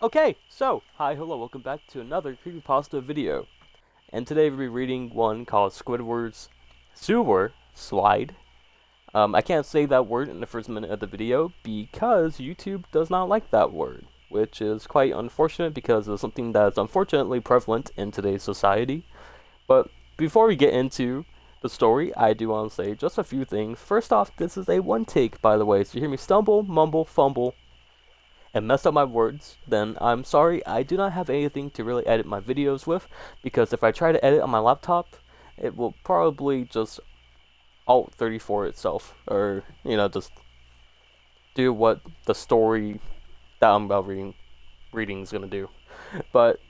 Okay, so, hi, hello, welcome back to another Creepypasta video. And today we'll be reading one called Squidward's Sewer Slide. I can't say that word in the first minute of the video because YouTube does not like that word, which is quite unfortunate because it's something that's unfortunately prevalent in today's society. But before we get into the story, I do want to say just a few things. First off, this is a one take, by the way, so you hear me stumble, mumble, fumble, and messed up my words, then I'm sorry. I do not have anything to really edit my videos with, because if I try to edit on my laptop, it will probably just Alt 34 itself, or, just do what the story that I'm about reading is going to do. But,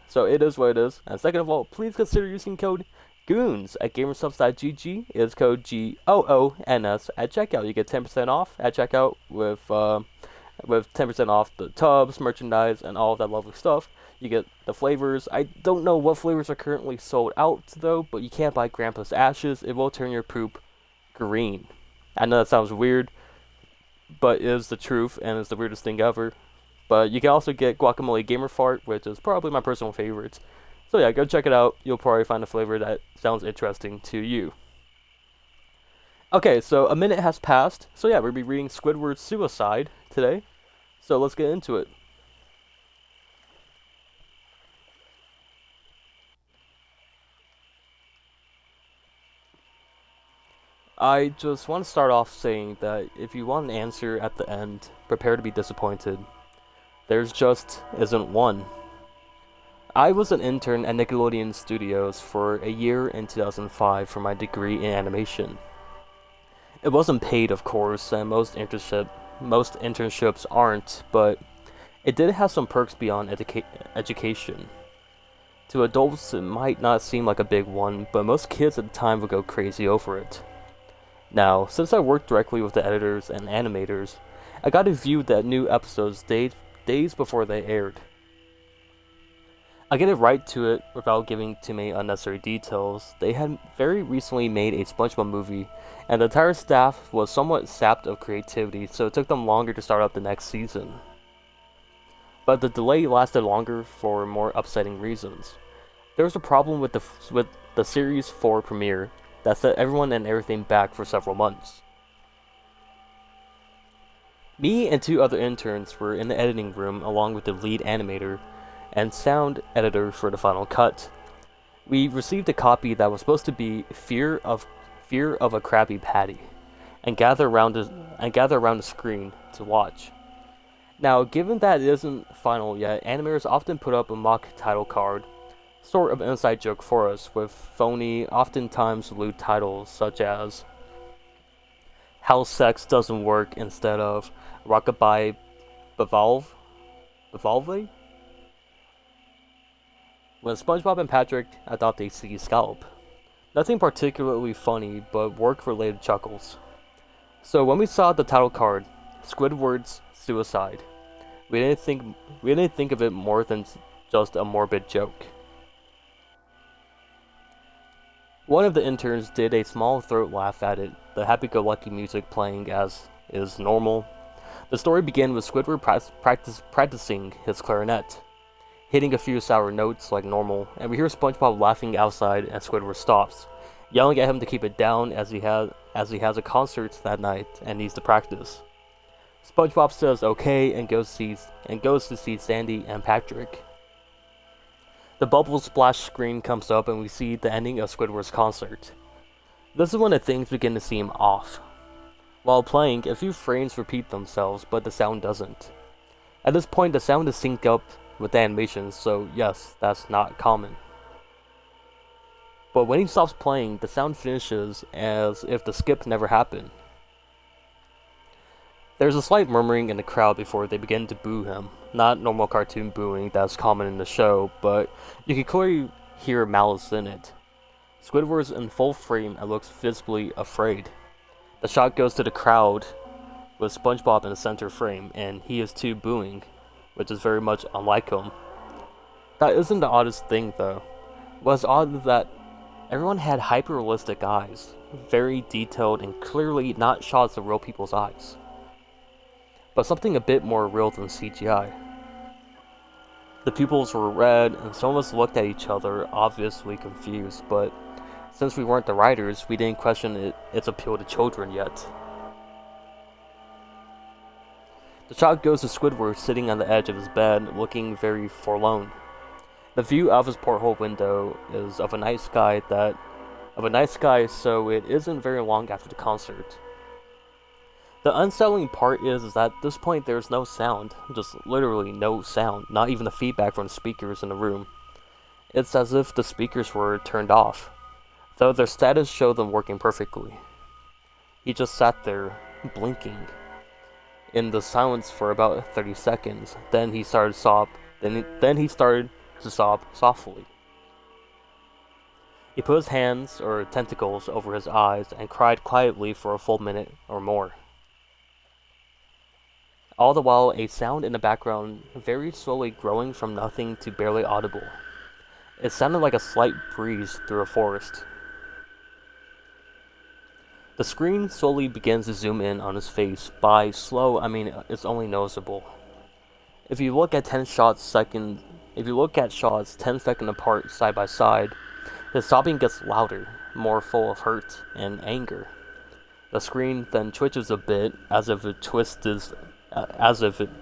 so it is what it is. And second of all, please consider using code GOONS at gamersubs.gg. It's code GOONS at checkout. You get 10% off at checkout with 10% off the tubs, merchandise, and all of that lovely stuff. You get the flavors. I don't know what flavors are currently sold out, though, but you can't buy Grandpa's Ashes. It will turn your poop green. I know that sounds weird, but it is the truth, and it's the weirdest thing ever. But you can also get Guacamole Gamer Fart, which is probably my personal favorite. So yeah, go check it out. You'll probably find a flavor that sounds interesting to you. Okay, so a minute has passed. So yeah, we'll be reading Squidward's Suicide today. So let's get into it. I just want to start off saying that if you want an answer at the end, prepare to be disappointed. There's just isn't one. I was an intern at Nickelodeon Studios for a year in 2005 for my degree in animation. It wasn't paid, of course, and most internships aren't, but it did have some perks beyond education. To adults, it might not seem like a big one, but most kids at the time would go crazy over it. Now, since I worked directly with the editors and animators, I got to view the new episodes days before they aired. I get it right to it without giving too many unnecessary details. They had very recently made a SpongeBob movie, and the entire staff was somewhat sapped of creativity, so it took them longer to start up the next season. But the delay lasted longer for more upsetting reasons. There was a problem with the Series 4 premiere that set everyone and everything back for several months. Me and two other interns were in the editing room along with the lead animator and sound editor for the final cut. We received a copy that was supposed to be Fear of a Krabby Patty, and gather around the screen to watch. Now, given that it isn't final yet, animators often put up a mock title card, sort of an inside joke for us, with phony, oftentimes lewd titles such as How Sex Doesn't Work instead of Rockabye Bevolve? When SpongeBob and Patrick adopt a sea scalp. Nothing particularly funny, but work-related chuckles. So when we saw the title card, Squidward's Suicide, we didn't think of it more than just a morbid joke. One of the interns did a small throat laugh at it, the happy-go-lucky music playing as is normal. The story began with Squidward practicing his clarinet, hitting a few sour notes like normal, and we hear SpongeBob laughing outside and Squidward stops, yelling at him to keep it down as he has a concert that night and needs to practice. SpongeBob says okay and goes to see Sandy and Patrick. The bubble splash screen comes up and we see the ending of Squidward's concert. This is when the things begin to seem off. While playing, a few frames repeat themselves, but the sound doesn't. At this point, the sound is synced up with the animation, so yes, that's not common. But when he stops playing, the sound finishes as if the skip never happened. There's a slight murmuring in the crowd before they begin to boo him. Not normal cartoon booing that's common in the show, but you can clearly hear malice in it. Squidward's in full frame and looks visibly afraid. The shot goes to the crowd with SpongeBob in the center frame, and he is too booing, which is very much unlike him. That isn't the oddest thing, though. What's odd is that everyone had hyper-realistic eyes, very detailed and clearly not shots of real people's eyes, but something a bit more real than CGI. The pupils were red, and some of us looked at each other, obviously confused, but since we weren't the writers, we didn't question its appeal to children yet. The shot goes to Squidward sitting on the edge of his bed, looking very forlorn. The view out of his porthole window is of a night sky, so it isn't very long after the concert. The unsettling part is that at this point there's no sound, just literally no sound, not even the feedback from the speakers in the room. It's as if the speakers were turned off, though their status showed them working perfectly. He just sat there, blinking, in the silence for about 30 seconds. Then he started to sob softly. He put his hands, or tentacles, over his eyes and cried quietly for a full minute or more. All the while, a sound in the background very slowly growing from nothing to barely audible. It sounded like a slight breeze through a forest. The screen slowly begins to zoom in on his face. By slow, I mean it's only noticeable. If you look at shots 10 seconds apart side by side, his sobbing gets louder, more full of hurt and anger. The screen then twitches a bit, as if it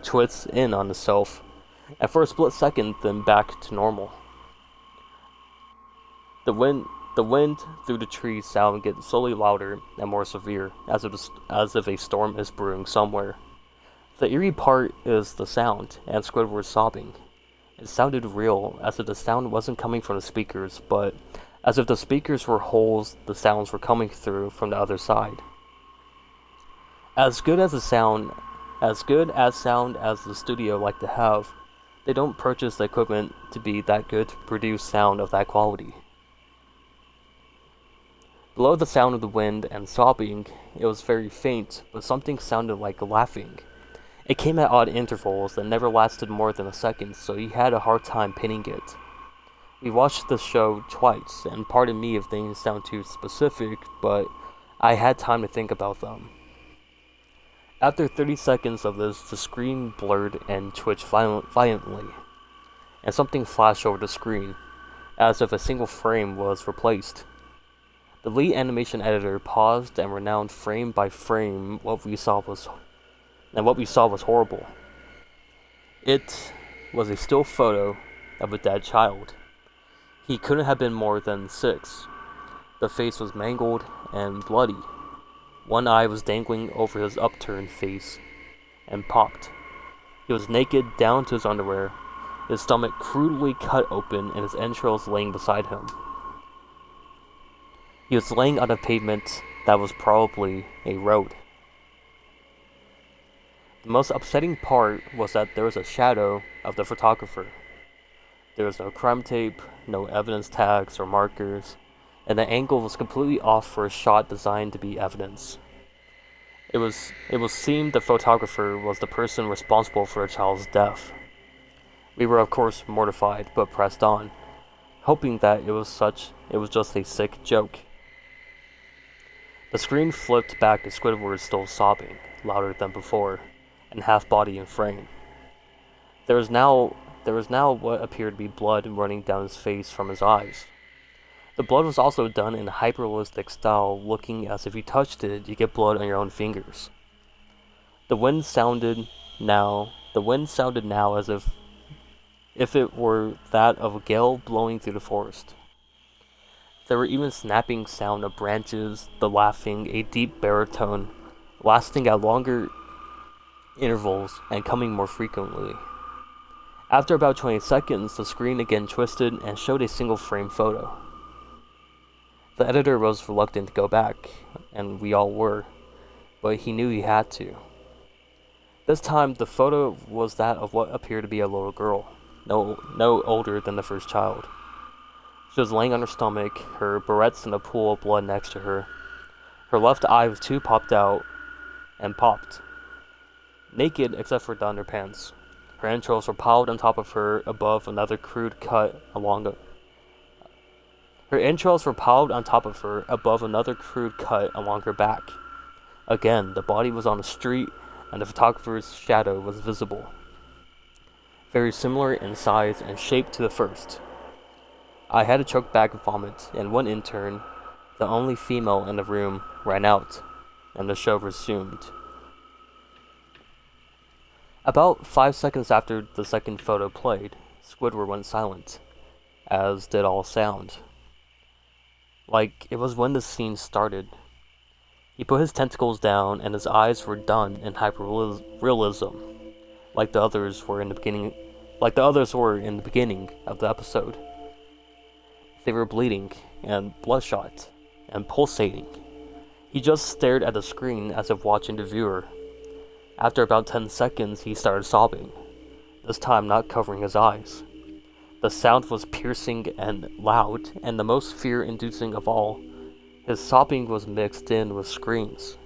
twists in on itself, and for a split second, then back to normal. The wind through the trees sound gets slowly louder and more severe, as if a storm is brewing somewhere. The eerie part is the sound, and Squidward's sobbing. It sounded real, as if the sound wasn't coming from the speakers, but as if the speakers were holes the sounds were coming through from the other side. As good as sound as the studio like to have, they don't purchase the equipment to be that good to produce sound of that quality. Below the sound of the wind and sobbing, it was very faint, but something sounded like laughing. It came at odd intervals that never lasted more than a second, so he had a hard time pinning it. We watched the show twice, and pardon me if things sound too specific, but I had time to think about them. After 30 seconds of this, the screen blurred and twitched violently, and something flashed over the screen, as if a single frame was replaced. The lead animation editor paused and renounced frame by frame what we saw was horrible. It was a still photo of a dead child. He couldn't have been more than 6. The face was mangled and bloody. One eye was dangling over his upturned face and popped. He was naked down to his underwear, his stomach crudely cut open and his entrails laying beside him. He was laying on a pavement that was probably a road. The most upsetting part was that there was a shadow of the photographer. There was no crime tape, no evidence tags or markers, and the angle was completely off for a shot designed to be evidence. It was seemed the photographer was the person responsible for a child's death. We were of course mortified, but pressed on, hoping that it was just a sick joke. The screen flipped back to Squidward still sobbing, louder than before, and half body in frame. There was now what appeared to be blood running down his face from his eyes. The blood was also done in a hyper-realistic style, looking as if you touched it, you get blood on your own fingers. The wind sounded now as if it were that of a gale blowing through the forest. There were even snapping sound of branches, the laughing, a deep baritone, lasting at longer intervals and coming more frequently. After about 20 seconds, the screen again twisted and showed a single frame photo. The editor was reluctant to go back, and we all were, but he knew he had to. This time, the photo was that of what appeared to be a little girl, no older than the first child. She was laying on her stomach, her barrettes in a pool of blood next to her. Her left eye was too popped out and popped. Naked except for the underpants. Her entrails were piled on top of her above another crude cut along her back. Again, the body was on the street, and the photographer's shadow was visible. very similar in size and shape to the first. I had a choked back vomit, and one intern, the only female in the room, ran out, and the show resumed. About 5 seconds after the second photo played, Squidward went silent, as did all sound. Like it was when the scene started. He put his tentacles down, and his eyes were done in hyper-realism, like the others were in the beginning of the episode. They were bleeding, and bloodshot, and pulsating. He just stared at the screen as if watching the viewer. After about 10 seconds, he started sobbing, this time not covering his eyes. The sound was piercing and loud, and the most fear-inducing of all, his sobbing was mixed in with screams.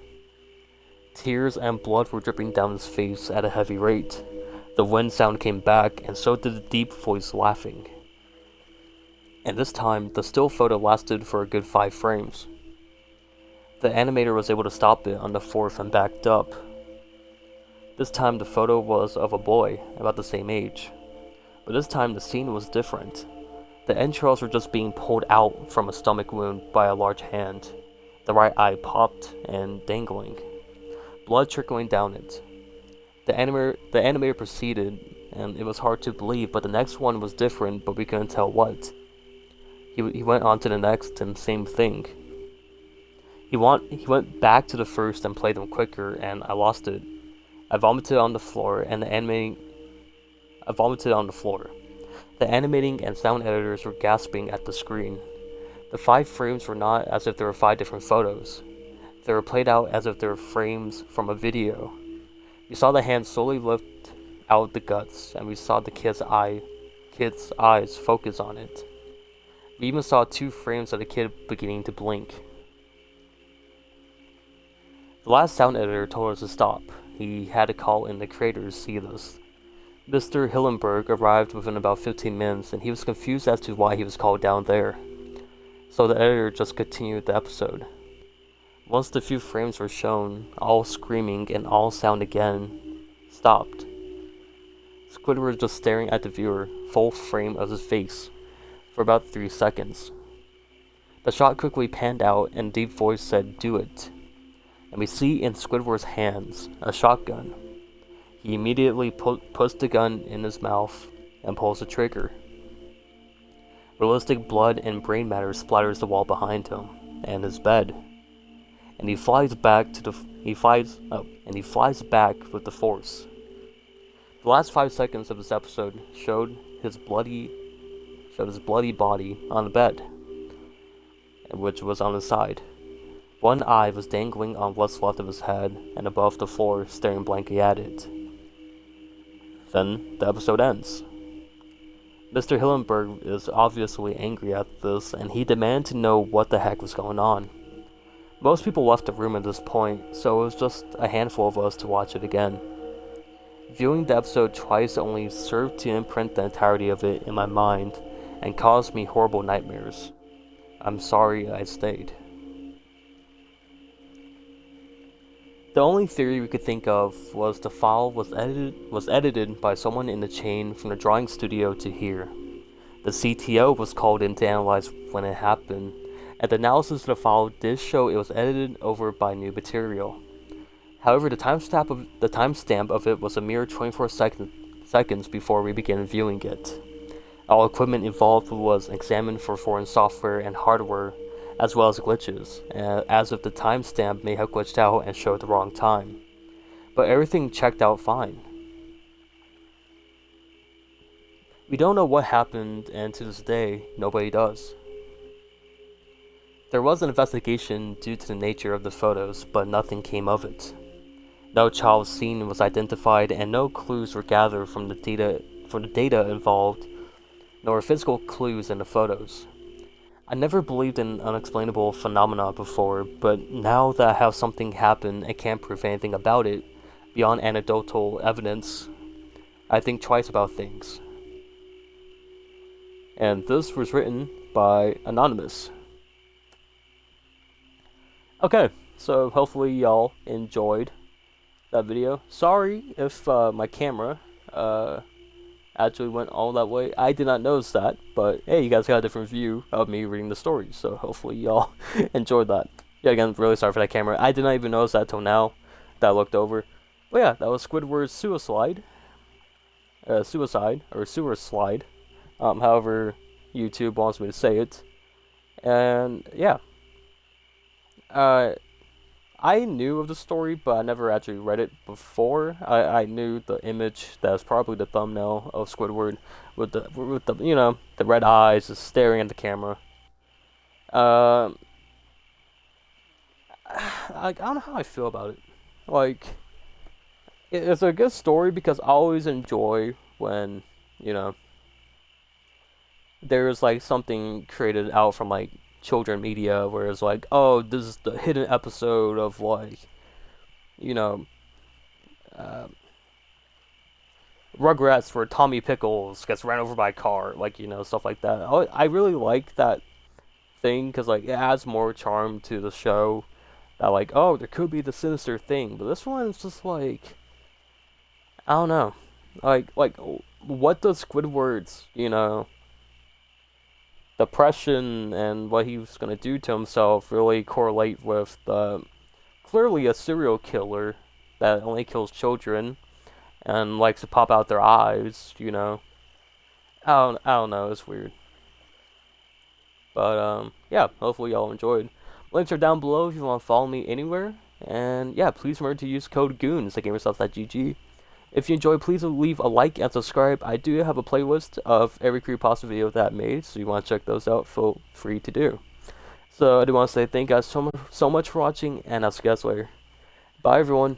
Tears and blood were dripping down his face at a heavy rate. The wind sound came back, and so did the deep voice laughing. And this time, the still photo lasted for a good 5 frames. The animator was able to stop it on the 4th and backed up. This time the photo was of a boy, about the same age. But this time the scene was different. The entrails were just being pulled out from a stomach wound by a large hand. The right eye popped and dangling, blood trickling down it. The animator proceeded, and it was hard to believe, but the next one was different, but we couldn't tell what. He went on to the next, and same thing. He went back to the first and played them quicker, and I lost it. I vomited on the floor, and the animating and sound editors were gasping at the screen. The 5 frames were not as if there were 5 different photos. They were played out as if they were frames from a video. We saw the hand slowly lift out the guts, and we saw the kid's eyes focus on it. We even saw 2 frames of the kid beginning to blink. The last sound editor told us to stop. He had to call in the creators to see this. Mr. Hillenberg arrived within about 15 minutes, and he was confused as to why he was called down there. So the editor just continued the episode. Once the few frames were shown, all screaming and all sound again stopped. Squidward was just staring at the viewer, full frame of his face, for about 3 seconds. The shot quickly panned out, and a deep voice said, "Do it." And we see in Squidward's hands a shotgun. He immediately puts the gun in his mouth and pulls the trigger. Realistic blood and brain matter splatters the wall behind him and his bed. And he flies back with the force. The last 5 seconds of this episode showed his bloody body on the bed, which was on his side. One eye was dangling on what's left of his head, and above the floor, staring blankly at it. Then the episode ends. Mr. Hillenberg is obviously angry at this, and he demanded to know what the heck was going on. Most people left the room at this point, so it was just a handful of us to watch it again. Viewing the episode twice only served to imprint the entirety of it in my mind, and caused me horrible nightmares. I'm sorry I stayed. The only theory we could think of was the file was edited by someone in the chain from the drawing studio to here. The CTO was called in to analyze when it happened, and the analysis of the file did show it was edited over by new material. However, the timestamp of it was a mere 24 seconds before we began viewing it. All equipment involved was examined for foreign software and hardware, as well as glitches, as if the timestamp may have glitched out and showed the wrong time. But everything checked out fine. We don't know what happened, and to this day, nobody does. There was an investigation due to the nature of the photos, but nothing came of it. No child scene was identified, and no clues were gathered from the data involved, nor physical clues in the photos. I never believed in unexplainable phenomena before, but now that I have something happen and can't prove anything about it, beyond anecdotal evidence, I think twice about things. And this was written by Anonymous. Okay, so hopefully y'all enjoyed that video. Sorry if my camera actually went all that way. I did not notice that, but hey, you guys got a different view of me reading the story, so hopefully y'all enjoyed that. Yeah, again, really sorry for that camera. I did not even notice that till now that I looked over. But yeah, that was Squidward's suicide. Suicide, or sewer slide. However YouTube wants me to say it. And yeah. I knew of the story, but I never actually read it before. I knew the image that was probably the thumbnail of Squidward with the the red eyes just staring at the camera. Um, I don't know how I feel about it. Like, it's a good story because I always enjoy when there's like something created out from like children media where it's like, oh, this is the hidden episode of like you know uh, Rugrats where Tommy Pickles gets ran over by a car, like stuff like that. I really like that thing because like it adds more charm to the show. That like, oh, there could be the sinister thing, but this one is just like, I don't know, like what does Squidward's depression and what he was gonna do to himself really correlate with the clearly a serial killer that only kills children and likes to pop out their eyes. I don't know, it's weird. But yeah, hopefully y'all enjoyed. Links are down below if you want to follow me anywhere. And yeah, please remember to use code GOONS at gamerstuff.gg. If you enjoyed, please leave a like and subscribe. I do have a playlist of every creepypasta video that I made, so you want to check those out, feel free to do. So I do want to say thank you guys so much for watching, and I'll see you guys later. Bye everyone.